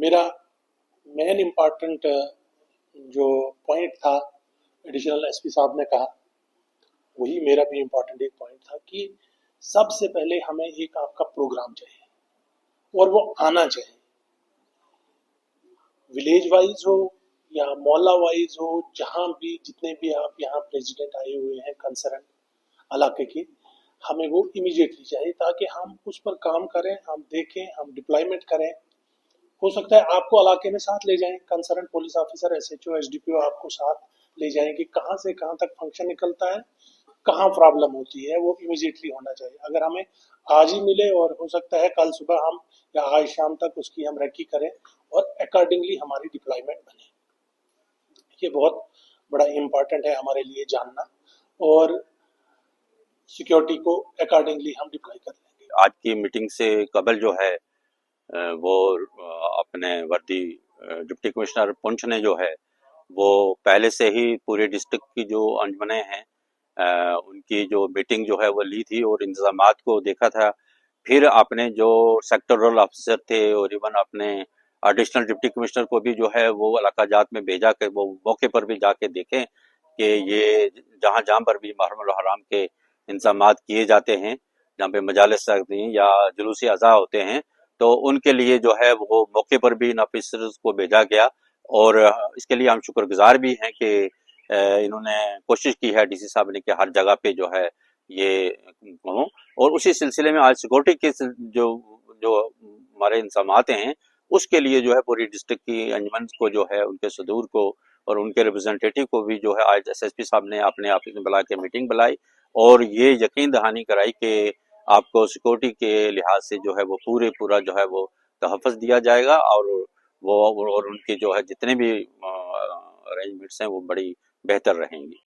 मेरा main important जो point था एडिशनल एसपी साहब ने कहा, वही मेरा भी इम्पॉर्टेंट एक पॉइंट था कि सबसे पहले हमें एक आपका प्रोग्राम चाहिए और वो आना चाहिए, विलेज वाइज हो या मोहल्ला वाइज हो, जहां भी जितने भी आप यहाँ प्रेसिडेंट आए हुए हैं कंसर्न इलाके के, हमें वो इमीडिएटली चाहिए ताकि हम उस पर काम करें, हम देखें, हम डिप्लॉयमेंट करें। हो सकता है आपको इलाके में साथ ले जाएं, concern police officer, SHO, SDPO आपको साथ ले जाएं कि कहाँ से कहाँ तक फंक्शन निकलता है, कहाँ प्रॉब्लम होती है, वो इमीडिएटली होना चाहिए। अगर हमें आज ही मिले और हो सकता है कल सुबह हम या आज शाम तक उसकी हम रेकी करें और अकॉर्डिंगली हमारी डिप्लॉयमेंट बने, ये बहुत बड़ा इम्पोर्टेंट है हमारे लिए जानना, और सिक्योरिटी को अकॉर्डिंगली हम डिप्लॉय कर लेंगे। आज की मीटिंग से कबल जो है वो अपने वर्दी डिप्टी कमिश्नर पुंछ ने जो है वो पहले से ही पूरे डिस्ट्रिक्ट की जो अंजमने हैं उनकी जो मीटिंग जो है वो ली थी और इंतजामात को देखा था। फिर अपने जो सेक्टरल ऑफिसर थे और इवन अपने एडिशनल डिप्टी कमिश्नर को भी जो है वो इलाका जात में भेजा के वो मौके पर भी जाके देखें कि ये जहाँ जहाँ पर भी मुहर्रम हराम के इंतजाम किए जाते हैं, जहाँ पे मजालिस या जुलूसी अज़ा होते हैं, तो उनके लिए जो है वो मौके पर भी इन ऑफिसर्स को भेजा गया। और इसके लिए हम शुक्रगुजार भी हैं कि इन्होंने कोशिश की है डीसी साहब ने कि हर जगह पे जो है ये हो। और उसी सिलसिले में आज सिक्योरिटी के जो जो हमारे इंतजामात हैं उसके लिए जो है पूरी डिस्ट्रिक्ट की अंजमन को जो है उनके सदूर को और उनके रिप्रेजेंटेटिव को भी जो है आज एसएसपी साहब ने अपने ऑफिस में बुला के मीटिंग बुलाई और ये यकीन दहानी कराई कि आपको सिक्योरिटी के लिहाज से जो है वो पूरा जो है वो तहफ़्फ़ुज़ दिया जाएगा और वो और उनके जो है जितने भी अरेंजमेंट्स हैं वो बड़ी बेहतर रहेंगी।